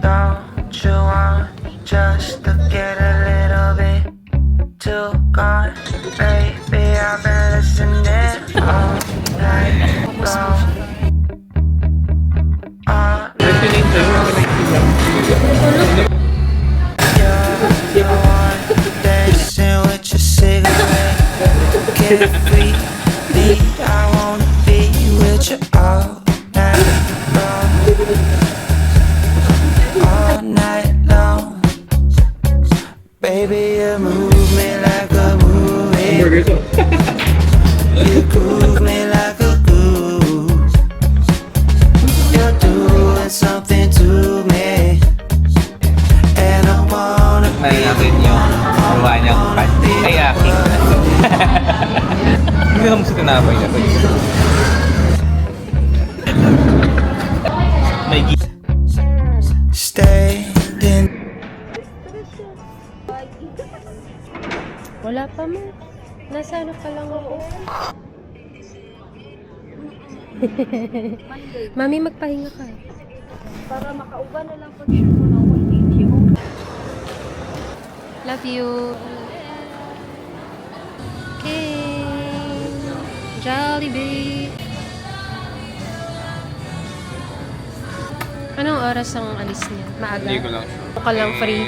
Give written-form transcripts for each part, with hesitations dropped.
Don't you want just to get a little bit too gone? Baby, I've been listening all night long. All you're the one dancing with your cigarette. Get free, I wanna be with you all night long. All night long. Baby, you move me like a movie. You groove me like a groove. You're doing something to me, and I wanna be. Natin yung gawa niyang ay aking. Hindi naman sa tinapay na ito. May stay in. Wala pa mo. Nasa ano pa lang ako. Mami, magpahinga ka. Para makauga na lang po siya ko na thank you. Love you. Okay. Jollibee. Anong oras ang alis niya? Maaga? Hindi ko lang. Ka lang free.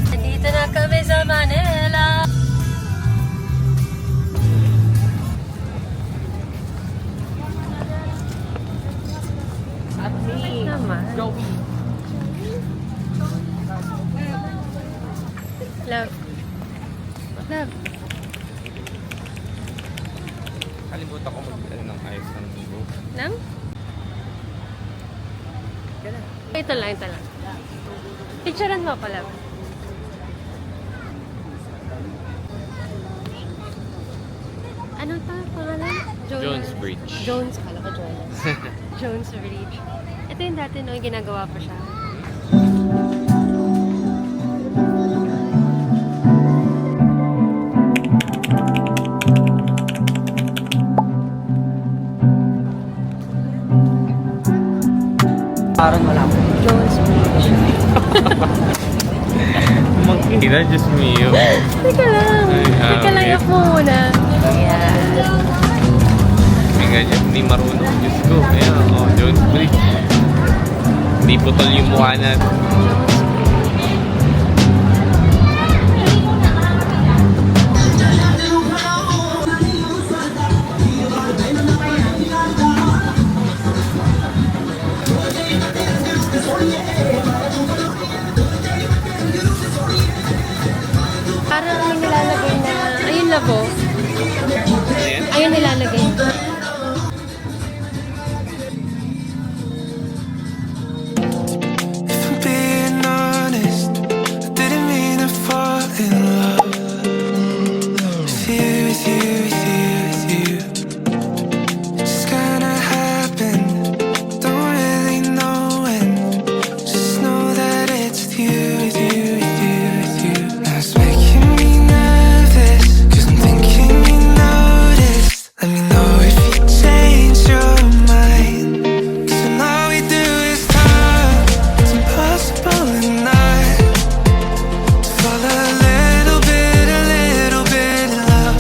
Nandito na kami sa Manila. At me. Naman. Joey. Love. Love. Kalimutan ko mag-ano ng ayos ng buho. Nang? Ito lang, ito lang. Picturean mo pala. Ano pa pangalan? Jones Bridge. Jones, kala ko Jones. Jones Bridge. Ito yung dati no, yung ginagawa pa siya. Parang wala po. Jones Bridge. Makikita, just me yun. Teka lang. Teka lang, okay. yak mo muna. Ayan. May ganyan, hindi marunong. Diyos ko. Ayan, Jones Bridge. Hindi putol yung mukha natin. Parang yung nilalagay na, ayun na po. Ayan. Ayun nilalagay. If I'm being honest, I didn't mean to fall in love with you, with you, with you, with you. It just kinda happened. Don't really know when. Just know that it's with you, with you, with you, with you. Now it's making me nervous, 'cause I'm thinking you noticed. Let me know if you change your mind. 'Cause when all we do is talk, it's impossible not to fall a little bit in love.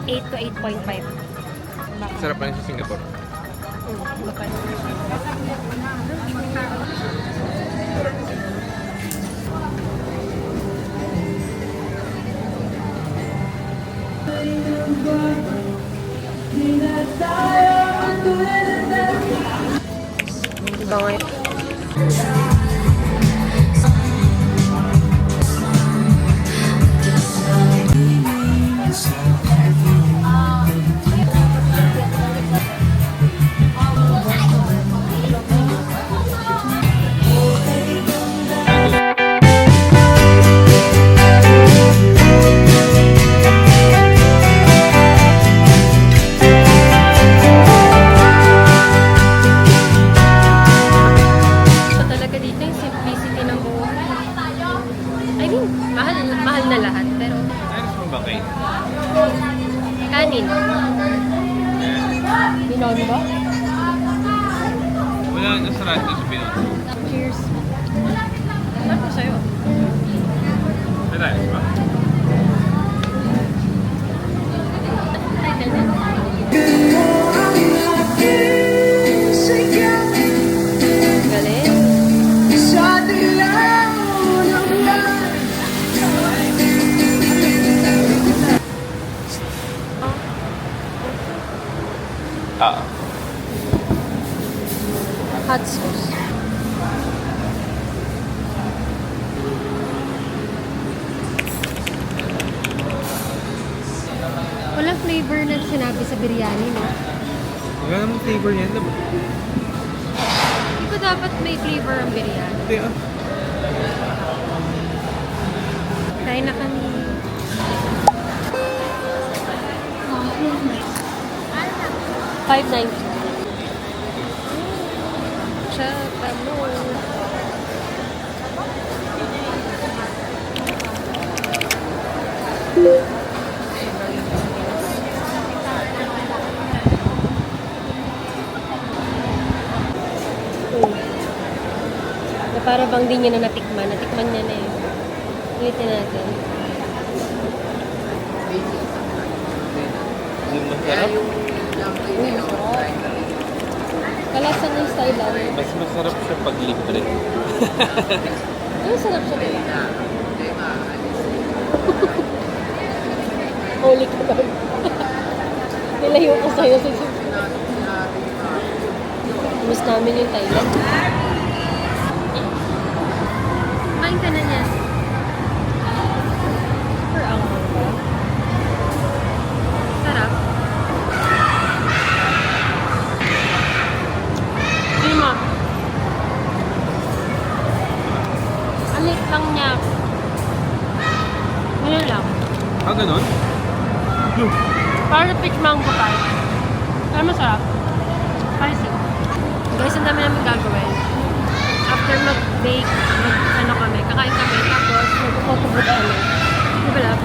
8 to 8.5. Sarap pa rin sa Singapore. Diba nga? flavor na sinabi sa biryani, no? Wala namang flavor yan. Diba? Hindi ko dapat may flavor ang biryani. Hindi ah. Kain na kami. $5.90. Tsaka mo. Na para bang di niya na natikman. Natikman niya na eh. Ulitin natin. Yung masarap. Kalasan ng style lang. Mas masarap siya pag libre. Ano sarap siya nila? Holy ka lang. Nilayo ko sa'yo sa Miss namin yung Thailand. Kumain ka na niya. Per hour ba? Sarap. Hindi mo. Alit lang niya. Ganyan lang. Ah, ganon? Parang peach mango pie. Pero masarap. Spicy. Guys, ang dami namin gagawin. After mag-bake, kakain kami, tapos mag-photobooth kami. Di ba lang?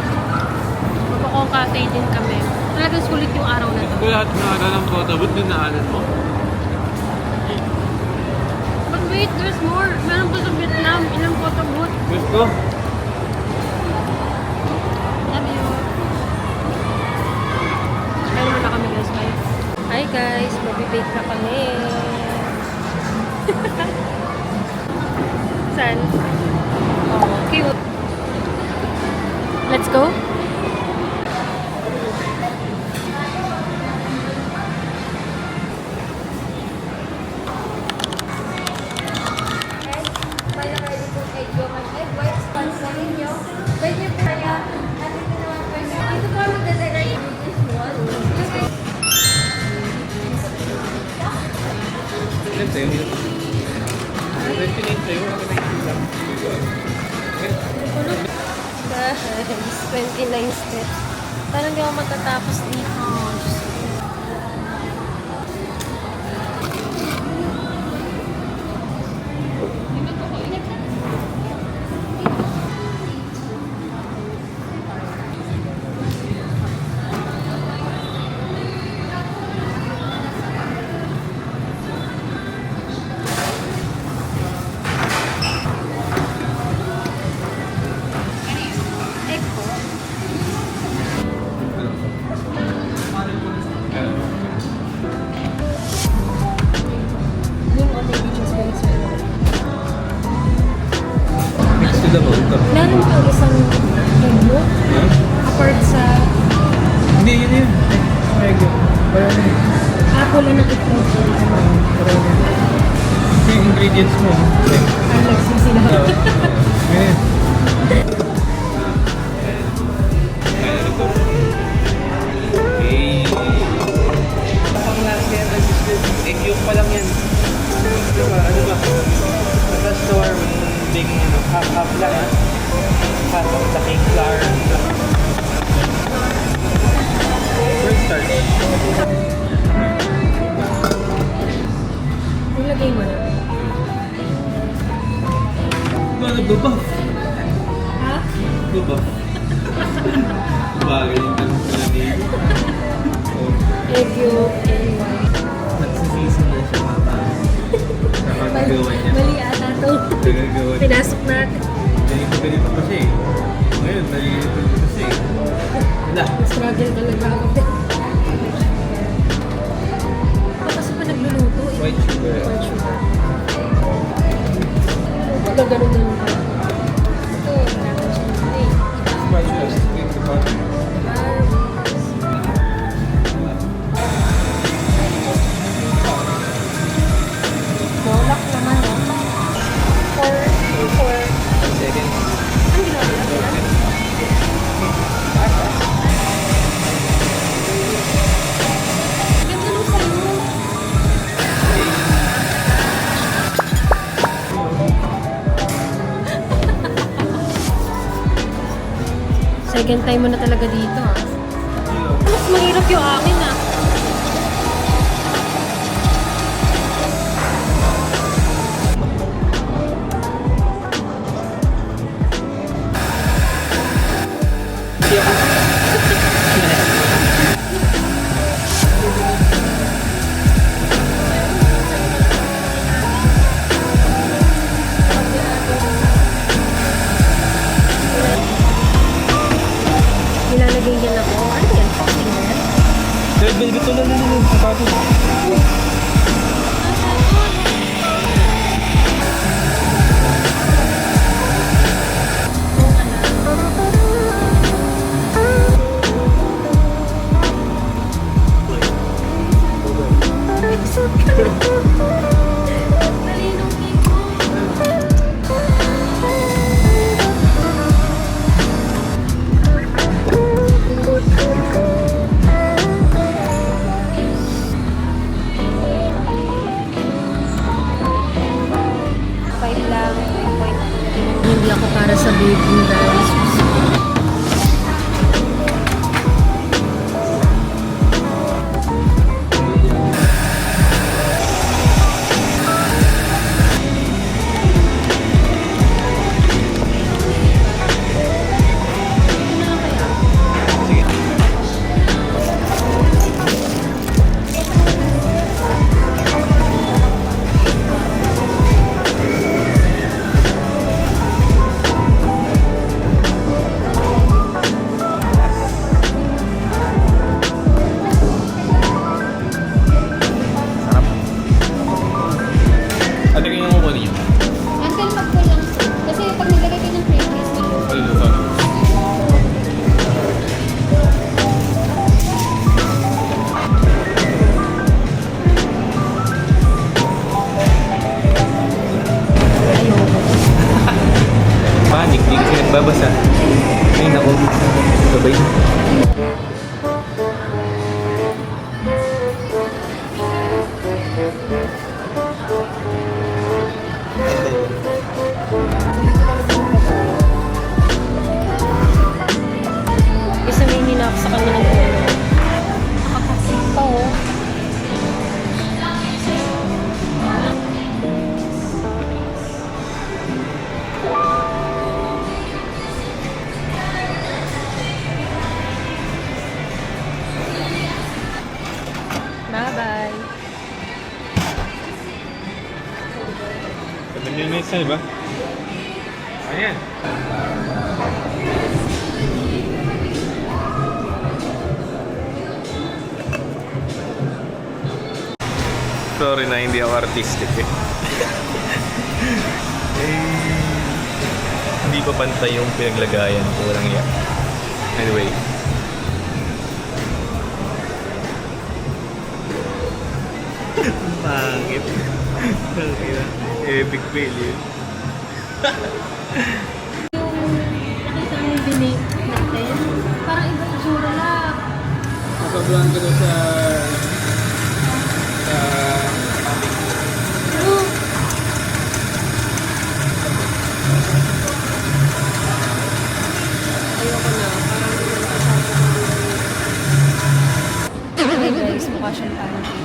Magpapakongkatay din kami. Talagang sulit yung araw na to. Kung lahat ng araw ng photobooth, dinaanan mo? But wait, there's more. Meron pa sa Vietnam. Ilang photobooth. Gusto? Love you. Kaya naman na kami guys. Bye. Hi guys, magbibake na kami. Saan? Oh, cute. Let's go. Ilan sa'yo? 29 sa'yo? Ako 19 lang. Guys, 29 steps. Parang di ako matatapos dito. Next to the boat. Meron pa isang menu apart sa Hindi, yun yun. Mega. Parang yun. apple na ng itlog. Parang yun. Kasi yung ingredients mo. Alex, yung sila. Ganyan. Okay. Ang last yan, egg yolk pa lang yan. Diba? Ano ba? Nasa store, big half lang ha. Half of the cake flour. Cornstarch. Ilagay mo na. Nagbabuff. Ha? Nagbabuff. Bagay yung ganun sila dito. Egg yolk and white. Nagsisisi na siya mataas. Saka nagawa niya. Mali ata to. Nagagawa niya. Pinasok natin. Ganito pa siya eh. Ngayon, nalilito dito siya eh. Wala. Struggle talaga ako. Kasi pa nagluluto eh. White sugar. White sugar. Gaganon na yung ito. White sugar. Sweet the butter. Bolak naman no? For Second. ang ginagawa nila? Second time mo na talaga dito ah. Mas mahirap yung akin ah. Hindi ako. Nilalagay yan ako. Ano yan? Finger? Red velvet to lang nila. Sapatos. Five lang. Hindi ako para sa baking guys. Ano yung kukunin niyo? Until magkulang. Kasi pag nilagay ko ng playlist, Ano ito? Panic, hindi kasi nagbabasa. Ay, naku. Sabay. Isa may hinap sa kanya ng tono. Nakakasip pa oh. Bye-bye. 7 minutes na, di ba? Ayan. Sorry na hindi ako artistic eh. Hindi pa pantay yung pinaglagayan ko. Walang yan. Anyway. Pangit. Epic fail yun. Nakita mo yung binig natin? Parang iba yung tsura lang. Napag-vlog ko na sa... Pero, ayoko na. Parang okay guys, mukha siyang pancake.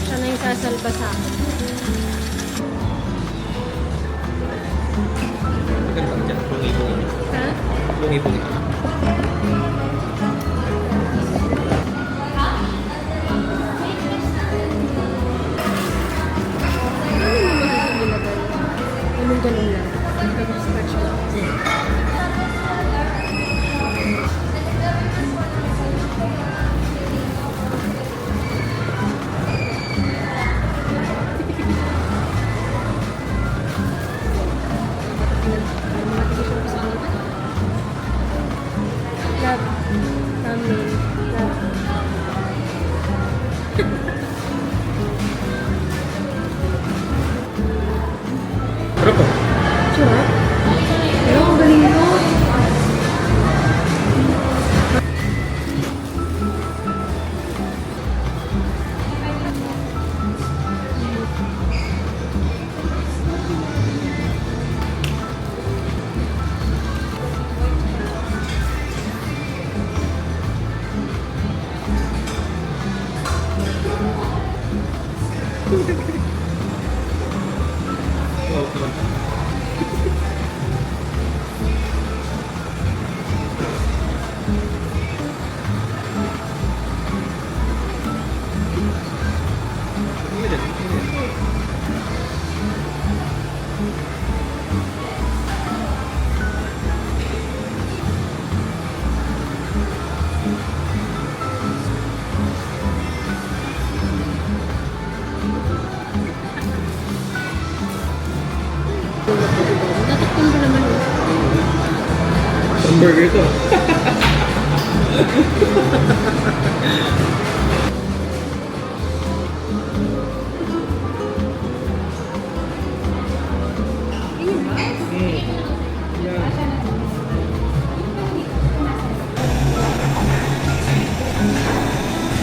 Siya na yung sasalba sa akin. Ganda dyan. Lungi-lungi. Ha? Lungi-lungi. Anong ganun lang? Scratch lang. Love. Ramen. Love. Sarap po. Sarap. Pero ang galing mo.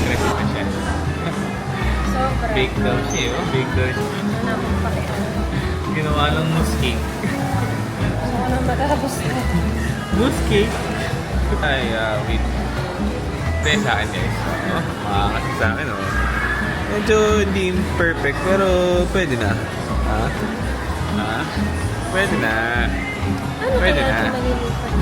Crisp na siya. Sobra. Bake daw siya, oh. Bake daw siya. Ano naman pakialam. Ginawa ng mousse cake. So, ano matapos na? Mousse cake? Ay, wait. Ito sa akin, guys. Oh, makakasi sa akin, oh. Medyo hindi perfect, pero pwede na. Ha? Ha? Pwede na. Ano Pwede kaya na. ito nalilipat?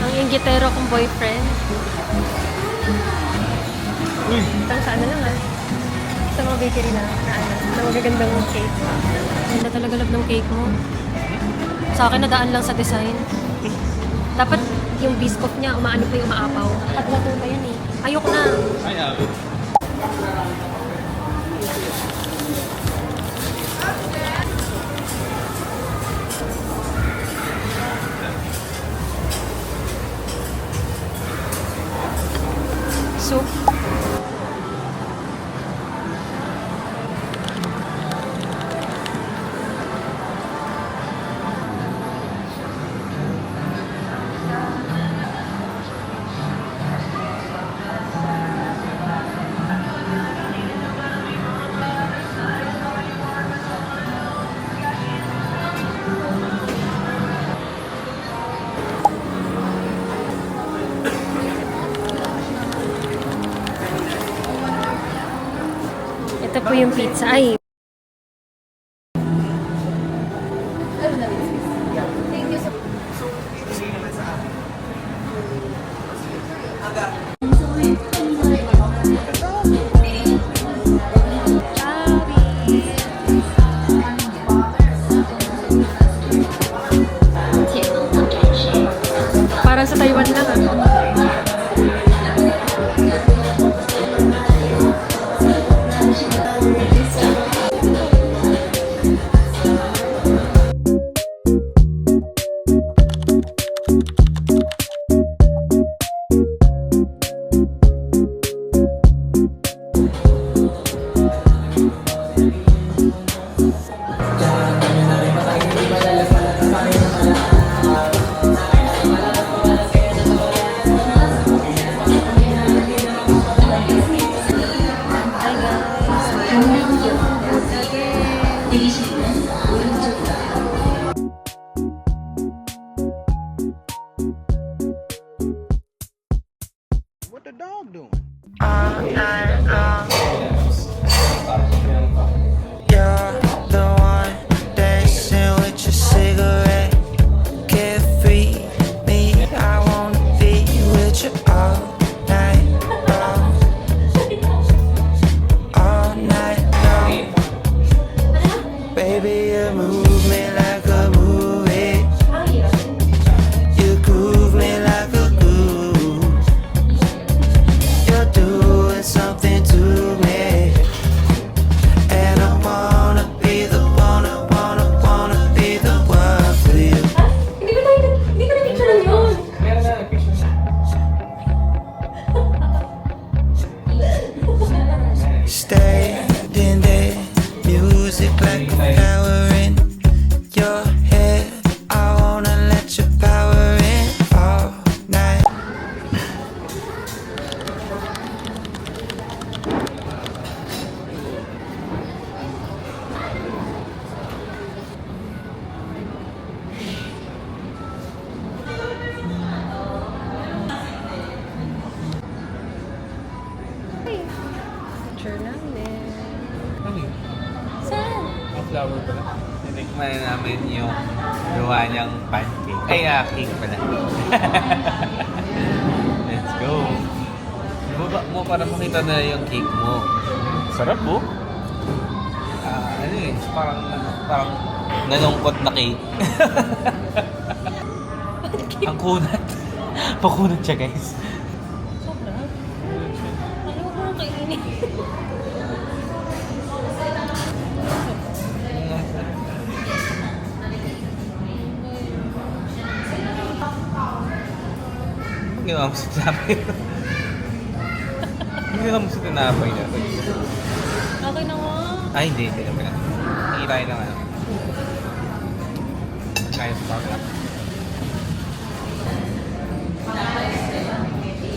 Ang inggitero kong boyfriend. Uy! Itang sa ano lang ah. Sa mga bakery na magagandang cake. Ganda talaga love ng cake mo. Sa akin nadaan lang sa design. Dapat yung biscuit niya umaano pa yung umaapaw. At lato pa yan eh. Ayoko na. Ay, Soup. Ito po yung pizza. Ay, parang sa Taiwan lang ah. What the dog doing? all night long. You're the one dancing with your cigarette. Carefree me, I wanna be with you all night long. All night long. Baby, you move me like a movie. You groove me like a groove. You're doing something to me, and I wanna be the one, I wanna be the one for you. Hindi ko na-picture yun. Standing there, music like a flower in your head. I wanna let your power in all night. Picture namin. Ano yun? Saan? Ang flower pala. Tinikman na namin yung gawa niyang pancake. Ay, cake pala. Let's go. Baba mo para makita na yung cake mo. Sarap po. Ano eh, parang nalungkot na cake. Ang kunat. Pakunot siya guys. Sobra. Ano ko kung kainin? Ginawa mo sa tinapay. Ginawa mo sa tinapay na. Okay na nga. Ay, hindi naman. Hihirahin lang ano. Kaya sa pagka.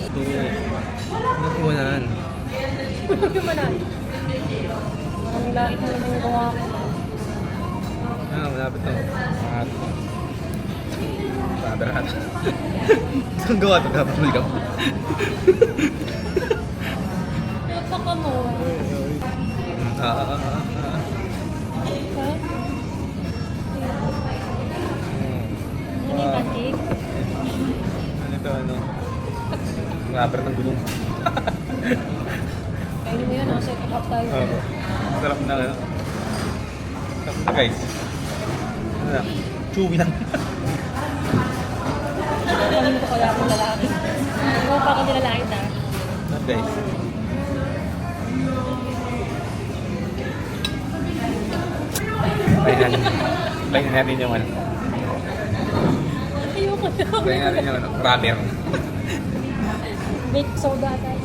Ito. Nagkumanan. Gumanan. Parang lait na naman yung gawa ko. Malapit to. Lahat. Ang gawa ito kapag ka. Napaka mo. Ah. Ano yung pancake? Ano ito, ano? Ngabra ng gulong. Kainin mo yun, set up tayo. Oo. Sarap na, ano? Sarap na, guys. Ano na? Chewy lang. Kainin ko kaya akong lalaki. Ano pa ako nilalaki na? Sarap, guys. Bayin natin yung ano. Ayoko na. Bayin natin yung ano. Rubber. Bake soda tayo.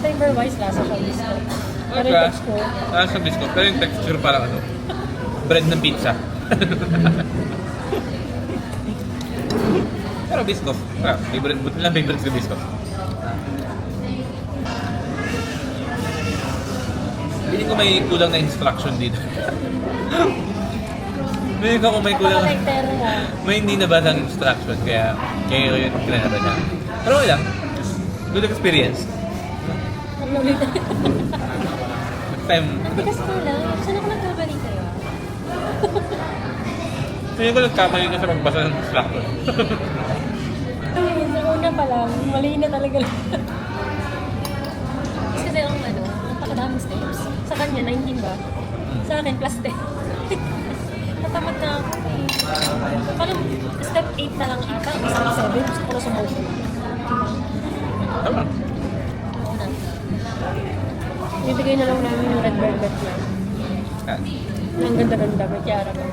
Flavor-wise, lasa siya gusto. Pero yung texture, Sa biscuit. Pero yung texture parang ano. Bread ng pizza. Pero biscuit. Favorite. Buti lang favorite ko biscuit. Hindi ko may kulang na instruction dito. Hindi ko may kulang. napaka-lighter mo. May hindi nabasang instruction kaya yun kinanaba niya. Pero okay lang. Good experience. Naglulit. Next time. Tigas ko lang. Saan ako nagkabali kayo? Tingin ko nagkamali ka sa magbasa ng instruction. Sa una pa lang, mali na talaga lang. Kasi ang ano, napakadaming steps. Sa kanya, 19 ba? Sa akin, plus 10. Natamad na ako eh. Parang step 8 na lang ata, step 7, gusto ko na sumobra. Tama. Oo na. Bibigay na lang namin yung red velvet na. Ang ganda-ganda, may tiara ba?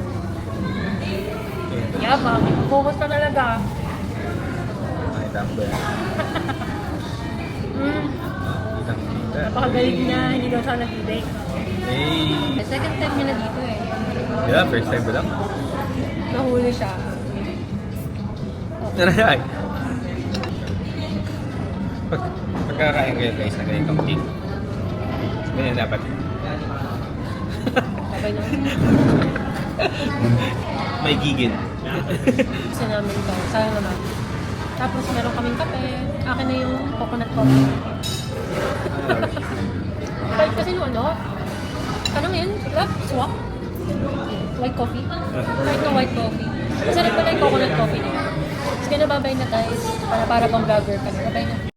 Yabang, focus ka talaga. Ay, tama ba yan? Napakagaling niya, hindi daw siya nag-bake. Hey! Second time niya na dito eh. Yeah, first time ko lang. Nahuli siya. Ay! Pagkakain kayo guys na ganitong cake. Ganyan dapat. Sabay na. May gigit. Gusto namin ito. Sayang naman. Tapos meron kaming kape. Akin na yung coconut coffee. Balik kasi nung ano? Ano ngayon? Swap? White coffee? Kahit na white coffee. Masarap pala yung coconut coffee na yun. Sige na, babay na guys. Para bang vlogger ka na. Babay na.